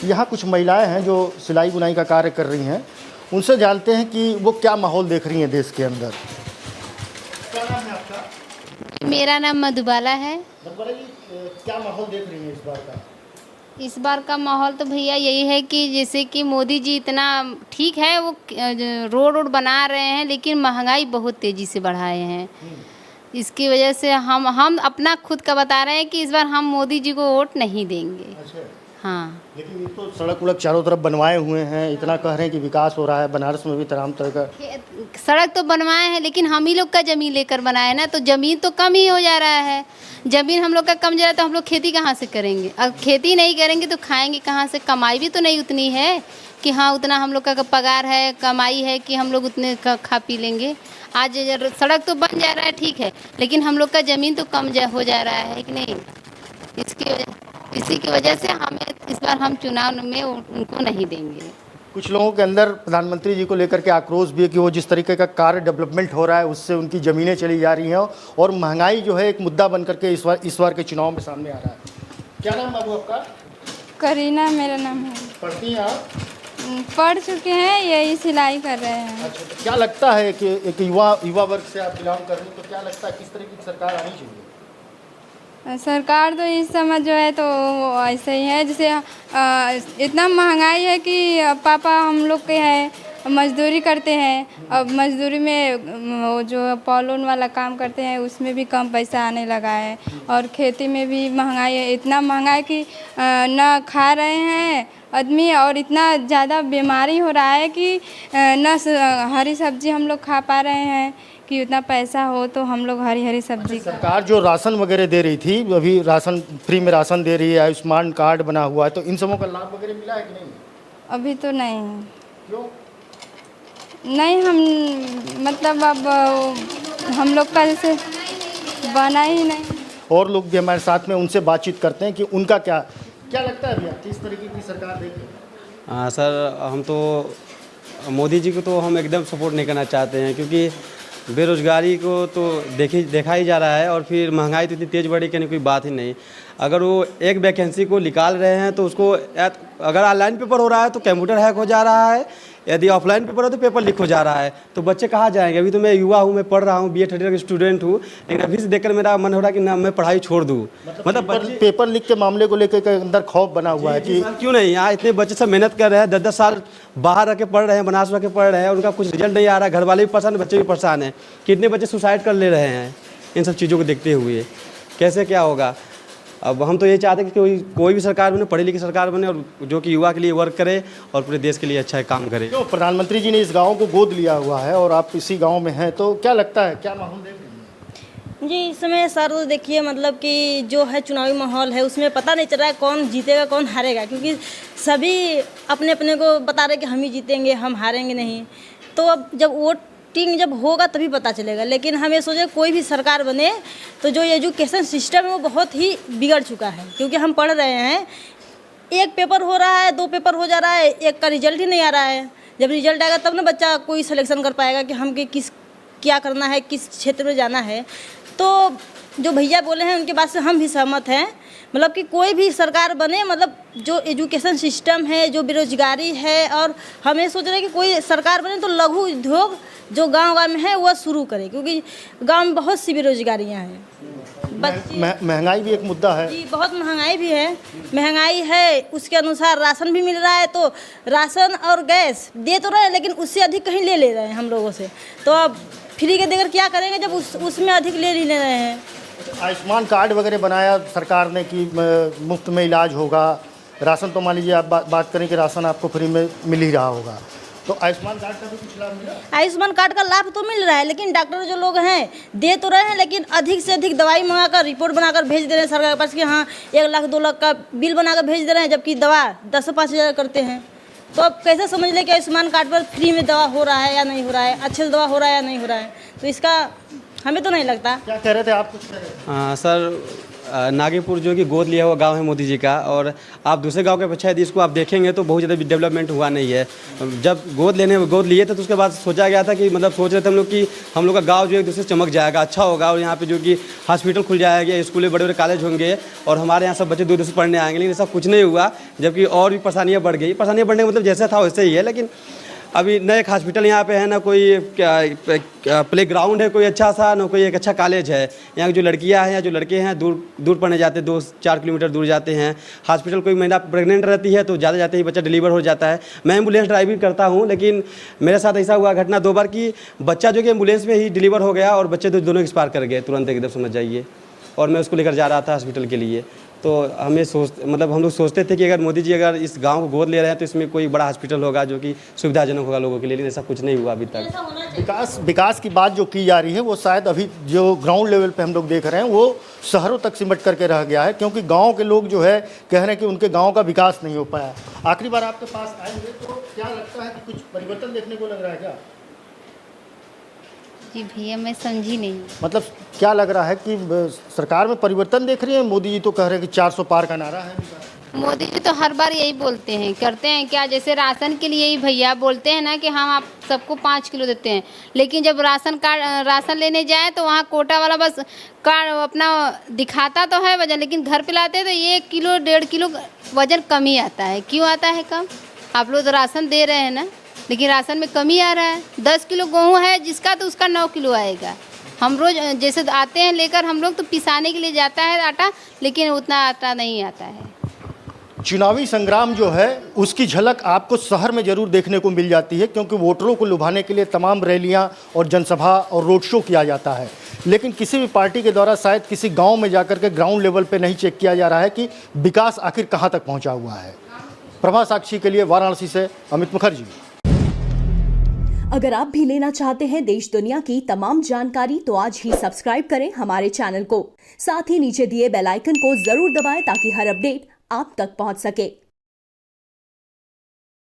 यहाँ कुछ महिलाएं हैं जो सिलाई बुनाई का कार्य कर रही हैं, उनसे जानते हैं कि वो क्या माहौल देख रही हैं देश के अंदर। क्या नाम है आपका? मेरा नाम मधुबाला है। मधुबाला जी, क्या माहौल देख रही हैं इस बार का? इस बार का माहौल तो भैया यही है कि जैसे कि मोदी जी इतना ठीक है, वो रोड बना रहे हैं, लेकिन महंगाई बहुत तेज़ी से बढ़ाए हैं। इसकी वजह से हम अपना खुद का बता रहे हैं कि इस बार हम मोदी जी को वोट नहीं देंगे। अच्छा। हाँ, लेकिन ये तो सड़क उड़क चारों तरफ बनवाए हुए हैं, इतना कह रहे हैं कि विकास हो रहा है, बनारस में भी तमाम तरह का। सड़क तो बनवाए हैं, लेकिन हम ही लोग का ज़मीन लेकर बनाए ना, तो ज़मीन तो कम ही हो जा रहा है। ज़मीन हम लोग का कम जा रहा है तो हम लोग खेती कहाँ से करेंगे? अब खेती नहीं करेंगे तो खाएंगे कहाँ से? कमाई भी तो नहीं उतनी है कि हाँ उतना हम लोग का पगार है, कमाई है कि हम लोग उतने का खा पी लेंगे। आज सड़क तो बन जा रहा है ठीक है, लेकिन हम लोग का ज़मीन तो कम हो जा रहा है कि नहीं? इसी की वजह से हमें इस बार हम चुनाव में उनको नहीं देंगे। कुछ लोगों के अंदर प्रधानमंत्री जी को लेकर के आक्रोश भी है कि वो जिस तरीके का कार्य डेवलपमेंट हो रहा है उससे उनकी ज़मीनें चली जा रही हैं और महंगाई जो है एक मुद्दा बन करके इस बार के चुनाव में सामने आ रहा है। क्या नाम बाबू आपका? करीना मेरा नाम है। पढ़ती हैं आप? पढ़ चुके हैं, यही सिलाई कर रहे हैं। अच्छा, तो क्या लगता है कि एक युवा वर्ग से आप बिलोंग कर रहे हैं, तो क्या लगता है किस तरह की सरकार आनी चाहिए? सरकार तो इस समय जो है तो ऐसे ही है, जैसे इतना महंगाई है कि पापा हम लोग के हैं मजदूरी करते हैं। अब मजदूरी में वो जो पॉलोन वाला काम करते हैं उसमें भी कम पैसा आने लगा है, और खेती में भी महंगाई है, इतना महंगा है कि ना खा रहे हैं आदमी, और इतना ज़्यादा बीमारी हो रहा है कि न हरी सब्जी हम लोग खा पा रहे हैं कि उतना पैसा हो तो हम लोग हरी सब्जी। सरकार जो राशन वगैरह दे रही थी, अभी राशन फ्री में राशन दे रही है, आयुष्मान कार्ड बना हुआ है, तो इन सबों का लाभ वगैरह मिला है कि नहीं? अभी तो नहीं। क्यों नहीं, हम मतलब अब हम लोग का जैसे बना ही नहीं। और लोग भी हमारे साथ में उनसे बातचीत करते हैं कि उनका क्या क्या लगता है भैया किस तरीके की सरकार देगी? हाँ सर, हम तो मोदी जी को तो हम एकदम सपोर्ट नहीं करना चाहते हैं, क्योंकि बेरोज़गारी को तो देखा ही जा रहा है, और फिर महंगाई तो इतनी तेज़ बढ़ी कि कोई बात ही नहीं। अगर वो एक वैकेंसी को निकाल रहे हैं तो उसको अगर ऑनलाइन पेपर हो रहा है तो कंप्यूटर हैक हो जा रहा है, यदि ऑफलाइन पेपर हो तो पेपर लीक हो जा रहा है, तो बच्चे कहाँ जाएंगे? अभी तो मैं युवा हूँ, मैं पढ़ रहा हूँ, BA थर्ड ईयर का स्टूडेंट हूँ, लेकिन अभी से देखकर मेरा मन हो रहा है कि ना मैं पढ़ाई छोड़ दूँ। मतलब पेपर लीक के मामले को लेकर के अंदर खौफ बना हुआ है कि क्यों नहीं, यहाँ इतने बच्चे सब मेहनत कर रहे हैं, 10-10 साल बाहर रह के पढ़ रहे हैं, बनारस रह के पढ़ रहे हैं, उनका कुछ रिजल्ट नहीं आ रहा है, घर वाले भी परेशान हैं, बच्चे भी परेशान हैं। कितने बच्चे सुसाइड कर ले रहे हैं इन सब चीज़ों को देखते हुए, कैसे क्या होगा? अब हम तो ये चाहते हैं कि कोई भी सरकार बने, पढ़ी लिखी सरकार बने, और जो कि युवा के लिए वर्क करे और पूरे देश के लिए अच्छा काम करे। तो प्रधानमंत्री जी ने इस गांव को गोद लिया हुआ है और आप इसी गांव में हैं, तो क्या लगता है क्या माहौल देख रहे हैं? जी, इस समय सर देखिए, मतलब कि जो है चुनावी माहौल है उसमें पता नहीं चल रहा है कौन जीतेगा कौन हारेगा, क्योंकि सभी अपने अपने को बता रहे कि हम ही जीतेंगे, हम हारेंगे नहीं। तो अब जब वोटिंग जब होगा तभी पता चलेगा। लेकिन हमें सोचे कोई भी सरकार बने तो जो एजुकेशन सिस्टम है वो बहुत ही बिगड़ चुका है, क्योंकि हम पढ़ रहे हैं, एक पेपर हो रहा है, 2 पेपर हो जा रहा है, एक का रिजल्ट ही नहीं आ रहा है। जब रिजल्ट आएगा तब ना बच्चा कोई सिलेक्शन कर पाएगा कि हम क्या करना है, किस क्षेत्र में जाना है। तो जो भैया बोले हैं उनके बात से हम भी सहमत हैं, मतलब कि कोई भी सरकार बने, मतलब जो एजुकेशन सिस्टम है, जो बेरोजगारी है, और हमें सोच रहे हैं कि कोई सरकार बने तो लघु उद्योग जो गांव में है वह शुरू करे, क्योंकि गांव में बहुत सी बेरोजगारियां हैं। महंगाई भी एक मुद्दा है जी, बहुत महंगाई भी है। महंगाई है, उसके अनुसार राशन भी मिल रहा है, तो राशन और गैस दे तो रहे हैं, लेकिन उससे अधिक कहीं ले रहे हैं हम लोगों से। तो अब फ्री के देकर क्या करेंगे जब उसमें अधिक ले रहे हैं। आयुष्मान कार्ड वगैरह बनाया सरकार ने कि मुफ्त में इलाज होगा, राशन तो मान लीजिए आप बात करें कि राशन आपको फ्री में मिल ही रहा होगा, तो आयुष्मान कार्ड का भी कुछ लाभ मिला? आयुष्मान कार्ड का लाभ तो मिल रहा है, लेकिन डॉक्टर जो लोग हैं दे तो रहे हैं, लेकिन अधिक से अधिक दवाई मंगाकर रिपोर्ट बनाकर भेज दे रहे हैं सरकार के पास कि हाँ 1 लाख 2 लाख का बिल बनाकर भेज दे रहे हैं, जबकि दवा 10 से 5 हज़ार करते हैं। तो अब कैसे समझ लें कि आयुष्मान कार्ड पर फ्री में दवा हो रहा है या नहीं हो रहा है, अच्छे से दवा हो रहा है या नहीं हो रहा है? तो इसका हमें तो नहीं लगता। क्या कह रहे थे आप? कुछ कह रहे थे? हाँ सर, नागेपुर जो कि गोद लिया हुआ गांव है मोदी जी का, और आप दूसरे गांव के अपेक्षा यदि इसको आप देखेंगे तो बहुत ज़्यादा डेवलपमेंट हुआ नहीं है। जब गोद लिए थे तो उसके बाद सोचा गया था कि मतलब सोच रहे थे हम लोग कि हम लोग का गांव जो एक दूसरे से चमक जाएगा, अच्छा होगा, और यहाँ पे जो कि हॉस्पिटल खुल जाएगा, स्कूलें, बड़े बड़े कॉलेज होंगे और हमारे यहाँ सब बच्चे दूर दूर से पढ़ने आएंगे। लेकिन ऐसा कुछ नहीं हुआ, जबकि और भी परेशानियाँ बढ़ गई। परेशानियाँ बढ़ने का मतलब जैसा था वैसे ही है, लेकिन अभी नए एक हॉस्पिटल यहाँ पे है, ना कोई प्ले ग्राउंड है कोई अच्छा सा, ना कोई एक अच्छा कॉलेज है। यहाँ की जो लड़कियाँ हैं या जो लड़के हैं दूर दूर पढ़ने जाते हैं, 2-4 किलोमीटर दूर जाते हैं हॉस्पिटल। कोई महिला प्रेग्नेंट रहती है तो ज़्यादा जाते ही बच्चा डिलीवर हो जाता है। मैं एम्बुलेंस ड्राइविंग करता हूँ, लेकिन मेरे साथ ऐसा हुआ घटना 2 बार कि बच्चा जो कि एम्बुलेंस में ही डिलीवर हो गया और बच्चे दोनों एक्सपायर कर गए तुरंत एकदम, समझ जाइए। और मैं उसको लेकर जा रहा था हॉस्पिटल के लिए। तो हम लोग सोचते थे कि अगर मोदी जी अगर इस गांव को गोद ले रहे हैं तो इसमें कोई बड़ा हॉस्पिटल होगा जो कि सुविधाजनक होगा लोगों के लिए, लेकिन ऐसा कुछ नहीं हुआ अभी तक। विकास की बात जो की जा रही है वो शायद अभी जो ग्राउंड लेवल पे हम लोग देख रहे हैं वो शहरों तक सिमट करके रह गया है, क्योंकि गांव के लोग जो है कह रहे हैं कि उनके गांव का विकास नहीं हो पाया। आखिरी बार आपके पास आएंगे तो क्या लगता है कि कुछ परिवर्तन देखने को लग रहा है क्या? जी भैया मैं समझी नहीं। मतलब क्या लग रहा है कि सरकार में परिवर्तन देख रही है? मोदी जी तो कह रहे हैं कि 400 पार का नारा है उनका। मोदी जी तो हर बार यही बोलते हैं, करते हैं क्या, जैसे राशन के लिए ही भैया बोलते हैं ना कि हम आप सबको 5 किलो देते हैं, लेकिन जब राशन लेने जाए तो वहाँ कोटा वाला बस कार्ड अपना दिखाता तो है वजन, लेकिन घर पे लाते हैं तो 1 किलो 1.5 किलो वजन कम ही आता है। क्यों आता है कम? आप लोग तो राशन दे रहे हैं ना, लेकिन राशन में कमी आ रहा है। 10 किलो गेहूँ है जिसका तो उसका 9 किलो आएगा। हम रोज जैसे आते हैं लेकर, हम लोग तो पिसाने के लिए जाता है आटा, लेकिन उतना आटा नहीं आता है। चुनावी संग्राम जो है उसकी झलक आपको शहर में जरूर देखने को मिल जाती है, क्योंकि वोटरों को लुभाने के लिए तमाम रैलियां और जनसभा और रोड शो किया जाता है। लेकिन किसी भी पार्टी के द्वारा शायद किसी गांव में जाकर के ग्राउंड लेवल पे नहीं चेक किया जा रहा है कि विकास आखिर कहां तक पहुंचा हुआ है। प्रभा साक्षी के लिए वाराणसी से अमित मुखर्जी। अगर आप भी लेना चाहते हैं देश दुनिया की तमाम जानकारी तो आज ही सब्सक्राइब करें हमारे चैनल को। साथ ही नीचे दिए बेल आइकन को जरूर दबाएं ताकि हर अपडेट आप तक पहुंच सके।